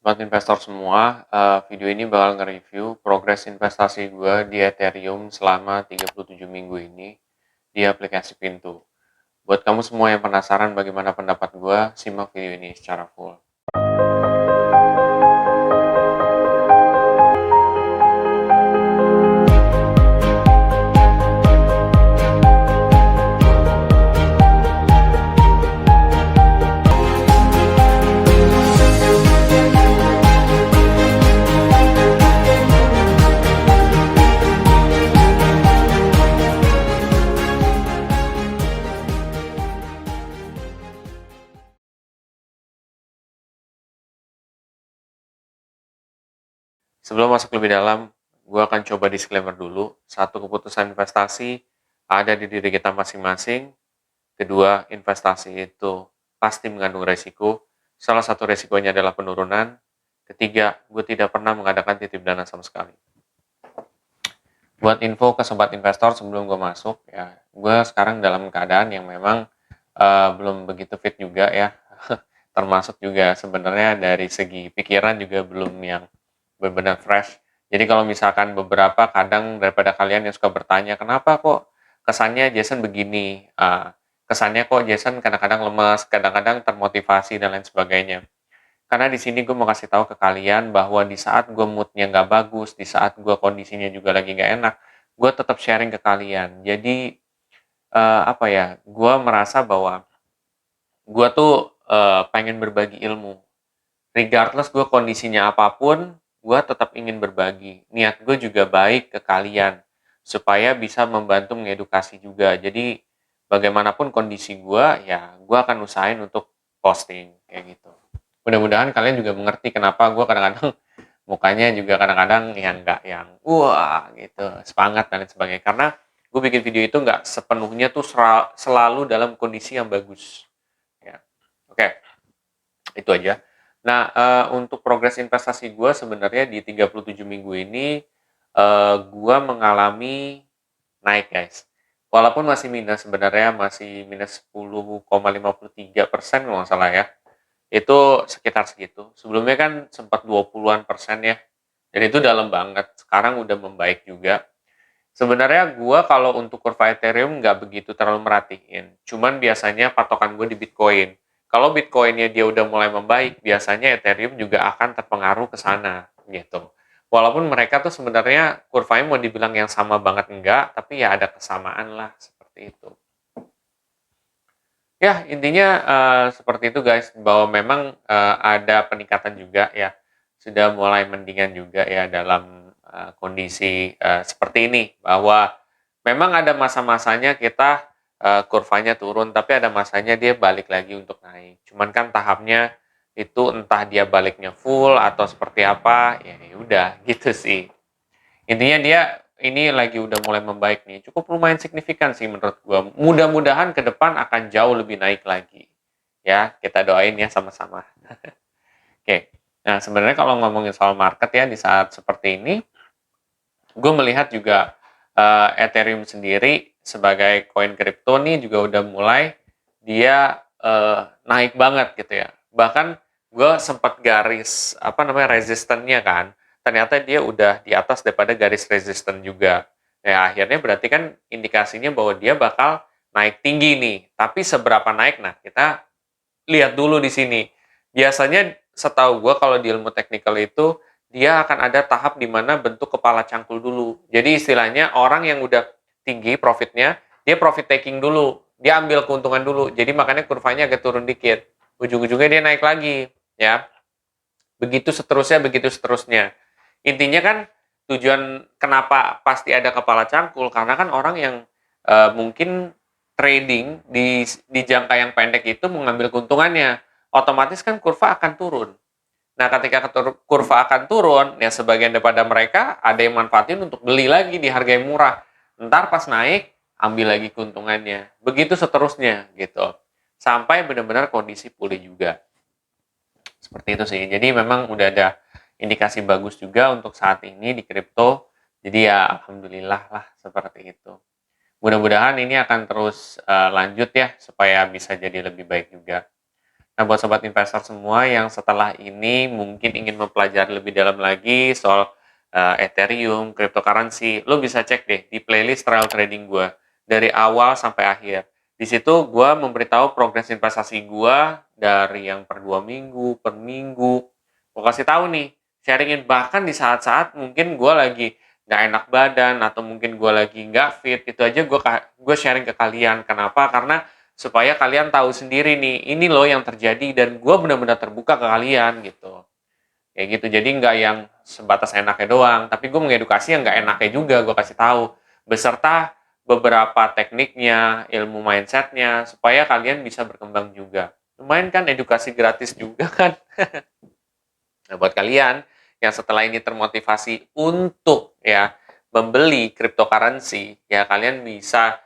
Buat investor semua, video ini bakal nge-review progres investasi gue di Ethereum selama 37 minggu ini di aplikasi Pintu. Buat kamu semua yang penasaran bagaimana pendapat gue, simak video ini secara full. Sebelum masuk lebih dalam, gue akan coba disclaimer dulu. Satu, keputusan investasi ada di diri kita masing-masing. Kedua, investasi itu pasti mengandung resiko. Salah satu resikonya adalah penurunan. Ketiga, gue tidak pernah mengadakan titip dana sama sekali. Buat info ke sobat investor sebelum gue masuk, ya, gue sekarang dalam keadaan yang memang belum begitu fit juga ya. Termasuk juga sebenarnya dari segi pikiran juga belum yang benar-benar fresh. Jadi kalau misalkan beberapa kadang daripada kalian yang suka bertanya, kenapa kok kesannya Jason begini, kesannya kok Jason kadang-kadang lemas, kadang-kadang termotivasi dan lain sebagainya. Karena di sini gue mau kasih tahu ke kalian bahwa di saat gue moodnya nggak bagus, di saat gue kondisinya juga lagi nggak enak, gue tetap sharing ke kalian. Jadi apa ya, gue merasa bahwa gue tuh pengen berbagi ilmu. Regardless gue kondisinya apapun, gue tetap ingin berbagi. Niat gue juga baik ke kalian, supaya bisa membantu mengedukasi juga. Jadi, bagaimanapun kondisi gue, ya gue akan usahain untuk posting, kayak gitu. Mudah-mudahan kalian juga mengerti kenapa gue kadang-kadang mukanya juga kadang-kadang yang nggak yang wah gitu, semangat dan lain sebagainya. Karena gue bikin video itu nggak sepenuhnya tuh selalu dalam kondisi yang bagus. Ya. Oke, itu aja. Nah, untuk progres investasi gue sebenarnya di 37 minggu ini, gue mengalami naik, guys. Walaupun masih minus sebenarnya, masih minus 10,53% kalau nggak salah ya. Itu sekitar segitu. Sebelumnya kan sempat 20-an% ya. Dan itu dalam banget. Sekarang udah membaik juga. Sebenarnya gue kalau untuk kurva Ethereum nggak begitu terlalu merhatiin. Cuman biasanya patokan gue di Bitcoin. Kalau Bitcoinnya dia udah mulai membaik, biasanya Ethereum juga akan terpengaruh ke sana gitu. Walaupun mereka tuh sebenarnya kurvanya mau dibilang yang sama banget enggak, tapi ya ada kesamaan lah seperti itu. Ya, intinya seperti itu guys, bahwa memang ada peningkatan juga ya. Sudah mulai mendingan juga ya dalam kondisi seperti ini, bahwa memang ada masa-masanya kita kurvanya turun, tapi ada masanya dia balik lagi untuk naik. Cuman kan tahapnya itu entah dia baliknya full atau seperti apa, ya udah gitu sih. Intinya dia ini lagi udah mulai membaik nih. Cukup lumayan signifikan sih menurut gua. Mudah-mudahan ke depan akan jauh lebih naik lagi. Ya, kita doain ya sama-sama. Oke. Nah, sebenarnya kalau ngomongin soal market ya di saat seperti ini, gue melihat juga Ethereum sendiri sebagai koin kripto nih juga udah mulai dia naik banget gitu ya. Bahkan gue sempat garis apa namanya resistennya kan, ternyata dia udah di atas daripada garis resisten juga. Ya akhirnya berarti kan indikasinya bahwa dia bakal naik tinggi nih. Tapi seberapa naik? Nah kita lihat dulu di sini. Biasanya setahu gue kalau di ilmu teknikal itu dia akan ada tahap di mana bentuk kepala cangkul dulu. Jadi istilahnya orang yang udah tinggi profitnya, dia profit taking dulu. Dia ambil keuntungan dulu. Jadi makanya kurvanya agak turun dikit. Ujung-ujungnya dia naik lagi, ya. Begitu seterusnya, begitu seterusnya. Intinya kan tujuan kenapa pasti ada kepala cangkul karena kan orang yang mungkin trading di jangka yang pendek itu mengambil keuntungannya, otomatis kan kurva akan turun. Nah, ketika kurva akan turun, ya sebagian daripada mereka ada yang manfaatin untuk beli lagi di harga yang murah. Ntar pas naik, ambil lagi keuntungannya. Begitu seterusnya gitu. Sampai benar-benar kondisi pulih juga. Seperti itu sih. Jadi memang udah ada indikasi bagus juga untuk saat ini di kripto. Jadi ya alhamdulillah lah seperti itu. Mudah-mudahan ini akan terus lanjut ya supaya bisa jadi lebih baik juga. Nah, buat sobat investor semua yang setelah ini mungkin ingin mempelajari lebih dalam lagi soal Ethereum, cryptocurrency, lo bisa cek deh di playlist trial trading gue dari awal sampai akhir. Di situ gue memberitahu progres investasi gue dari yang per 2 minggu, per minggu. Gue kasih tahu nih, sharingin bahkan di saat-saat mungkin gue lagi nggak enak badan atau mungkin gue lagi nggak fit, itu aja gue sharing ke kalian. Kenapa? Karena supaya kalian tahu sendiri nih, ini loh yang terjadi dan gue benar-benar terbuka ke kalian gitu. Kayak gitu, jadi nggak yang sebatas enaknya doang, tapi gue mengedukasi yang nggak enaknya juga, gue kasih tahu. Beserta beberapa tekniknya, ilmu mindsetnya, supaya kalian bisa berkembang juga. Lumayan kan edukasi gratis juga kan. Nah, buat kalian yang setelah ini termotivasi untuk ya membeli cryptocurrency, ya kalian bisa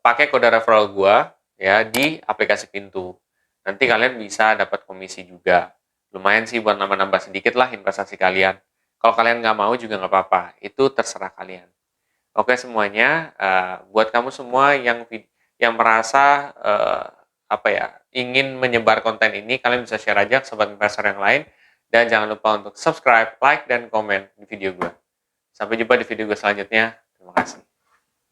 pakai kode referral gua ya di aplikasi Pintu. Nanti kalian bisa dapat komisi juga. Lumayan sih buat nambah-nambah sedikit lah investasi kalian. Kalau kalian nggak mau juga nggak apa-apa, itu terserah kalian. Oke semuanya, buat kamu semua yang merasa apa ya ingin menyebar konten ini, kalian bisa share aja ke sobat investor yang lain dan jangan lupa untuk subscribe, like, dan komen di video gue. Sampai jumpa di video gue selanjutnya. Terima kasih.